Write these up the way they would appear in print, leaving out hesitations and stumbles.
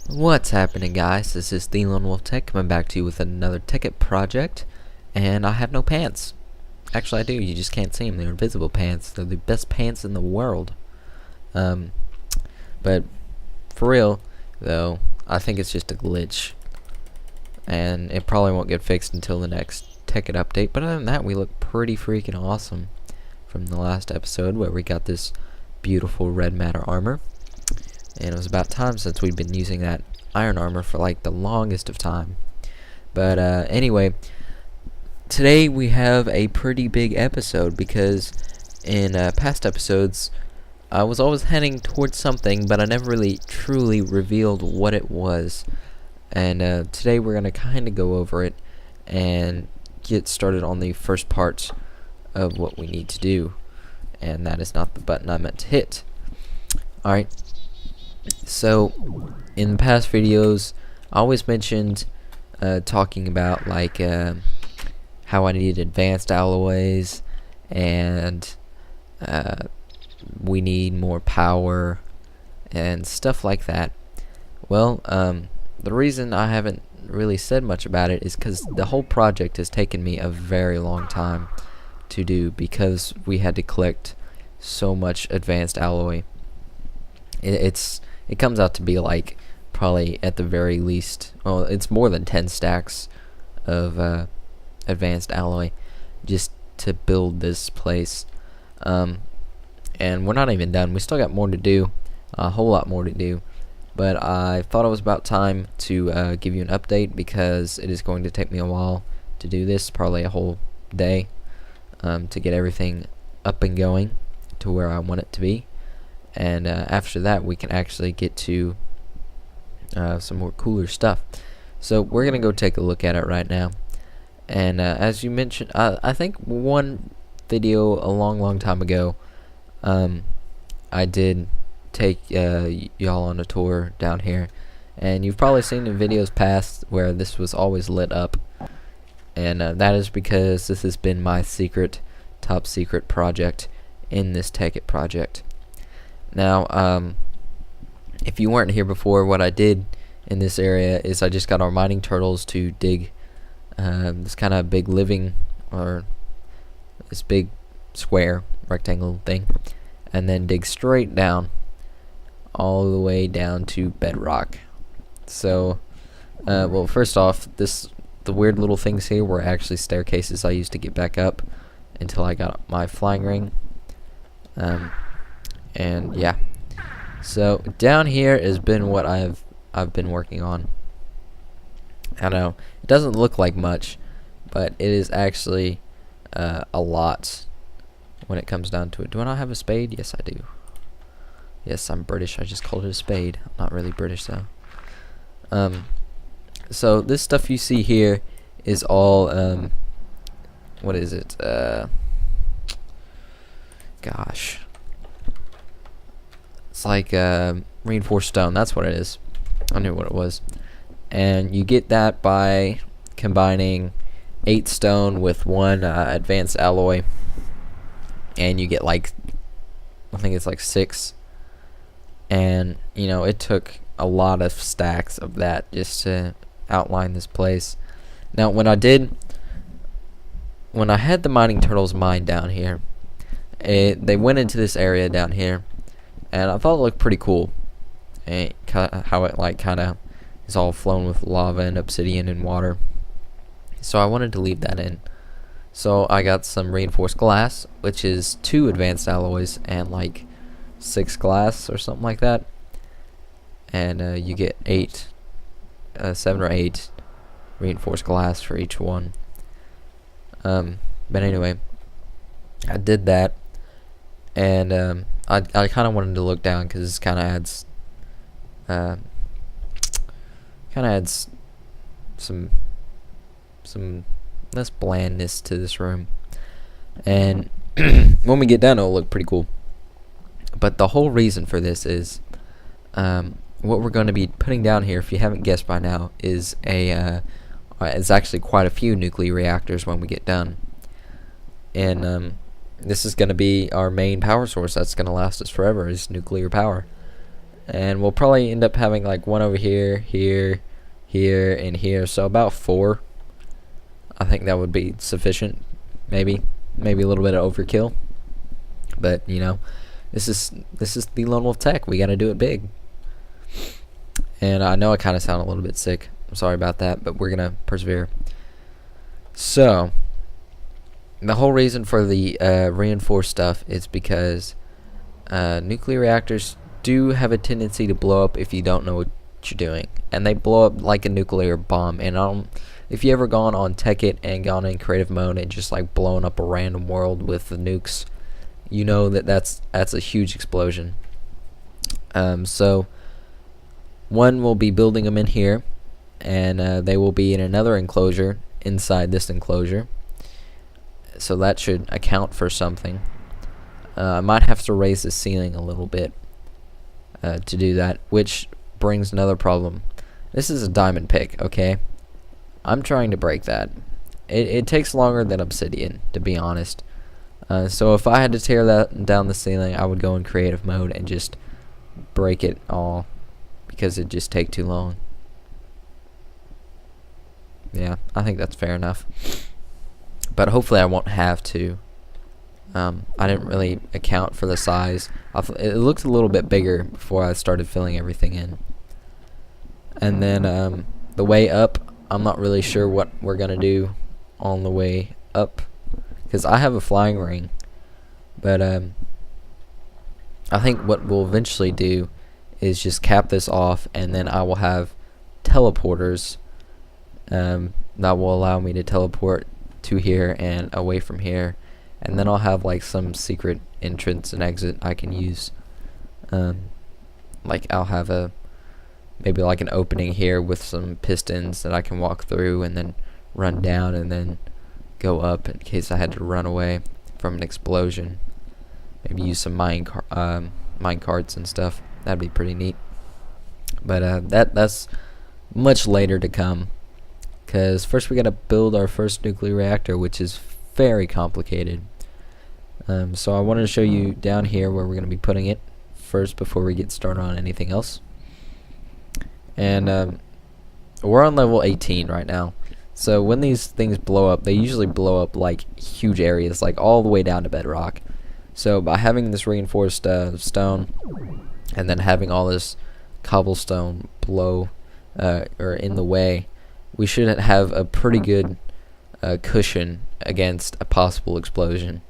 What's happening, guys? This is TheLonewolfTech coming back to you with another Tekkit project, and I have no pants. Actually, I do. You just can't see them. They're invisible pants. They're the best pants in the world. But for real, though, I think it's just a glitch, and it probably won't get fixed until the next Tekkit update. But other than that, we look pretty freaking awesome from the last episode where we got this beautiful red matter armor. And it was about time since we'd been using that iron armor for like the longest of time. But anyway, today we have a pretty big episode because in past episodes I was always heading towards something, but I never really truly revealed what it was. And today we're going to kind of go over it and get started on the first part of what we need to do. And that is not the button I meant to hit. Alright. So, in the past videos, I always mentioned talking about like how I needed advanced alloys, and we need more power and stuff like that. Well, the reason I haven't really said much about it is because the whole project has taken me a very long time to do because we had to collect so much advanced alloy. It comes out to be like probably at the very least, well, it's more than 10 stacks of advanced alloy just to build this place. And we're not even done. We still got more to do, a whole lot more to do. But I thought it was about time to give you an update because it is going to take me a while to do this, probably a whole day, to get everything up and going to where I want it to be. And after that we can actually get to some more cooler stuff. So we're gonna go take a look at it right now. And as you mentioned, I think one video a long time ago, I did take y'all on a tour down here, and you've probably seen in videos past where this was always lit up, and that is because this has been my top secret project in this Tekkit project. Now, if you weren't here before, what I did in this area is I just got our mining turtles to dig this kind of big living, or this big square rectangle thing, and then dig straight down all the way down to bedrock. So well, first off, the weird little things here were actually staircases I used to get back up until I got my flying ring. And yeah, so down here has been what I've been working on. I know it doesn't look like much, but it is actually a lot when it comes down to it. Do I not have a spade? Yes, I do. Yes, I'm British. I just called it a spade. I'm not really British though. So this stuff you see here is all what is it? Gosh. It's like reinforced stone. That's what it is. I knew what it was. And you get that by combining 8 stone with 1 advanced alloy, and you get like, I think it's like 6. And you know, it took a lot of stacks of that just to outline this place. Now when I had the mining turtles mined down here, they went into this area down here, and I thought it looked pretty cool, and how it like kind of is all flown with lava and obsidian and water. So I wanted to leave that in. So I got some reinforced glass, which is 2 advanced alloys and like 6 glass or something like that. And you get 7 or 8 reinforced glass for each one. But anyway, I did that, and I kind of wanted to look down because this kind of adds some less blandness to this room, and when we get down it'll look pretty cool. But the whole reason for this is what we're going to be putting down here, if you haven't guessed by now, is it's actually quite a few nuclear reactors when we get done. And this is going to be our main power source that's going to last us forever, is nuclear power. and we'll probably end up having like one over here, here, here, and here. So about 4. I think that would be sufficient. Maybe a little bit of overkill, but you know, this is TheLonewolfTech. We got to do it big. And I know I kind of sound a little bit sick. I'm sorry about that, but we're gonna persevere. So the whole reason for the reinforced stuff is because nuclear reactors do have a tendency to blow up if you don't know what you're doing, and they blow up like a nuclear bomb. And if you ever gone on Tekkit and gone in creative mode and just like blown up a random world with the nukes, you know that's a huge explosion. So one will be building them in here, and they will be in another enclosure inside this enclosure. So that should account for something. I might have to raise the ceiling a little bit to do that, which brings another problem. This is a diamond pick, okay? I'm trying to break that. It takes longer than obsidian, to be honest. So if I had to tear that down the ceiling, I would go in creative mode and just break it all, because it'd just take too long. Yeah, I think that's fair enough. But hopefully I won't have to. I didn't really account for the size. It looked a little bit bigger before I started filling everything in. And then the way up, I'm not really sure what we're going to do on the way up, because I have a flying ring. But I think what we'll eventually do is just cap this off, and then I will have teleporters that will allow me to teleport to here and away from here, and then I'll have like some secret entrance and exit I can use. Like I'll have maybe like an opening here with some pistons that I can walk through and then run down and then go up in case I had to run away from an explosion. Maybe use some mine carts and stuff. That'd be pretty neat. But that's much later to come, because first we gotta build our first nuclear reactor, which is very complicated. So I wanted to show you down here where we're gonna be putting it first before we get started on anything else. And we're on level 18 right now. So when these things blow up, they usually blow up like huge areas, like all the way down to bedrock. So by having this reinforced stone, and then having all this cobblestone blow or in the way, we should have a pretty good cushion against a possible explosion.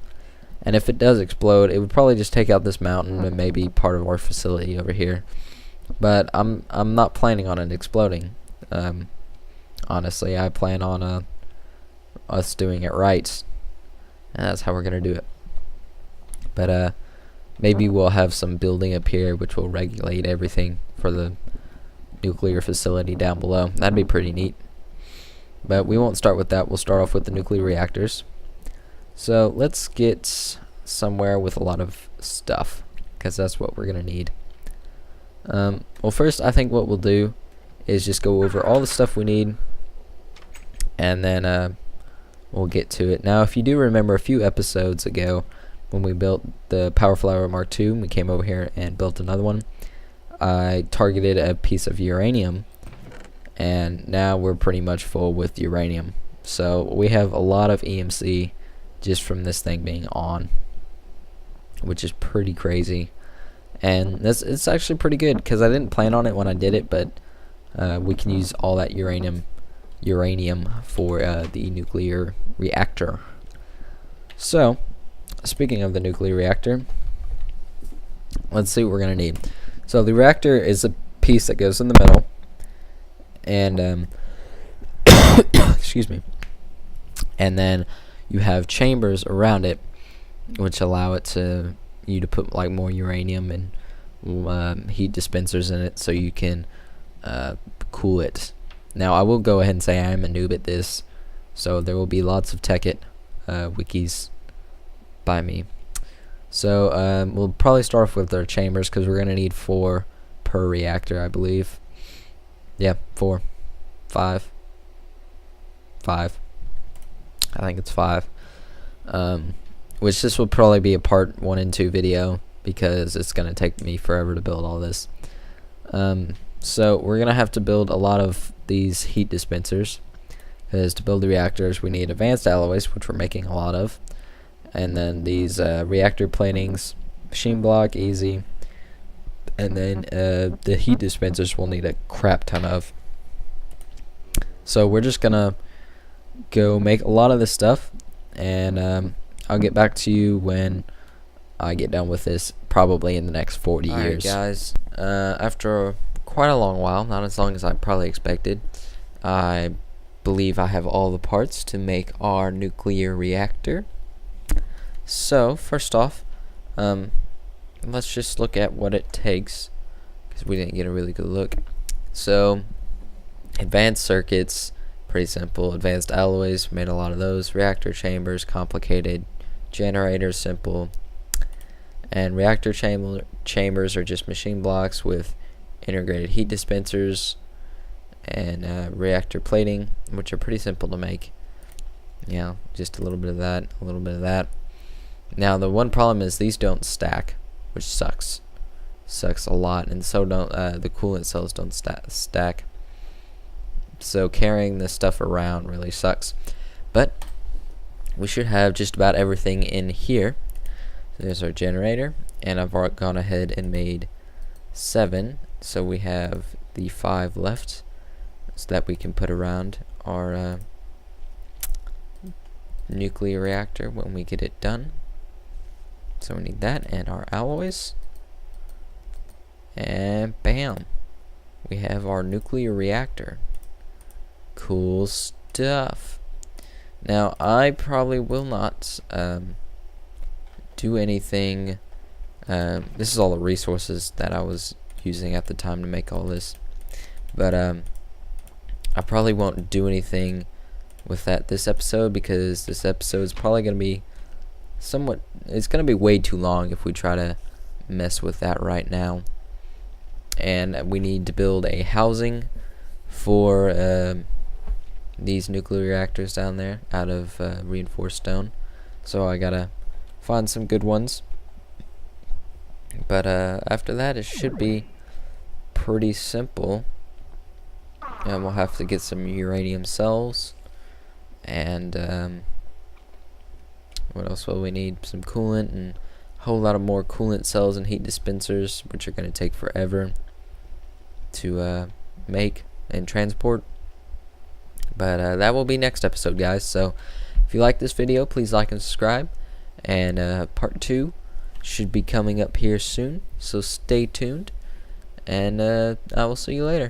And if it does explode, it would probably just take out this mountain and maybe part of our facility over here. But I'm not planning on it exploding. Honestly, I plan on us doing it right, and that's how we're gonna do it. But maybe we'll have some building up here which will regulate everything for the nuclear facility down below. That'd be pretty neat. But we won't start with that. We'll start off with the nuclear reactors. So let's get somewhere with a lot of stuff, because that's what we're gonna need. Well, first I think what we'll do is just go over all the stuff we need, and then we'll get to it. Now, if you do remember a few episodes ago when we built the Power Flower Mark II, we came over here and built another one. I targeted a piece of uranium, and now we're pretty much full with uranium. So we have a lot of EMC just from this thing being on, which is pretty crazy. And it's actually pretty good, because I didn't plan on it when I did it, but we can use all that uranium for the nuclear reactor. So, speaking of the nuclear reactor, let's see what we're gonna need. So the reactor is a piece that goes in the middle, and excuse me, and then you have chambers around it which allow you to put like more uranium and heat dispensers in it so you can cool it. Now I will go ahead and say I am a noob at this, so there will be lots of Tekkit wikis by me. So we'll probably start off with our chambers, because we're gonna need 4 per reactor, I believe. Yeah, 4, 5. I think it's 5. Which this will probably be a part 1 and 2 video, because it's gonna take me forever to build all this. So we're gonna have to build a lot of these heat dispensers, because to build the reactors we need advanced alloys, which we're making a lot of, and then these reactor platings, machine block, easy, and then the heat dispensers we'll need a crap ton of. So we're just gonna go make a lot of this stuff, and I'll get back to you when I get done with this, probably in the next 40 years. Guys, after quite a long while, not as long as I probably expected, I believe I have all the parts to make our nuclear reactor. So first off, let's just look at what it takes, because we didn't get a really good look. So advanced circuits, pretty simple. Advanced alloys, made a lot of those. Reactor chambers, complicated. Generators, simple. And reactor chambers are just machine blocks with integrated heat dispensers and reactor plating, which are pretty simple to make. Yeah, just a little bit of that, a little bit of that. Now the one problem is these don't stack, which sucks a lot, and so don't the coolant cells don't stack. So carrying this stuff around really sucks. But we should have just about everything in here. There's our generator, and I've already gone ahead and made 7, so we have the 5 left, so that we can put around our nuclear reactor when we get it done. So we need that and our alloys, and bam, we have our nuclear reactor. Cool stuff. Now I probably will not do anything. This is all the resources that I was using at the time to make all this, but I probably won't do anything with that this episode, because this episode is probably going to be it's going to be way too long if we try to mess with that right now. And we need to build a housing for these nuclear reactors down there out of reinforced stone, so I gotta find some good ones. But after that it should be pretty simple, and we'll have to get some uranium cells, and what else will we need? Some coolant, and a whole lot of more coolant cells and heat dispensers, which are going to take forever to make and transport. But that will be next episode, guys. So if you like this video, please like and subscribe, and part 2 should be coming up here soon, so stay tuned, and I will see you later.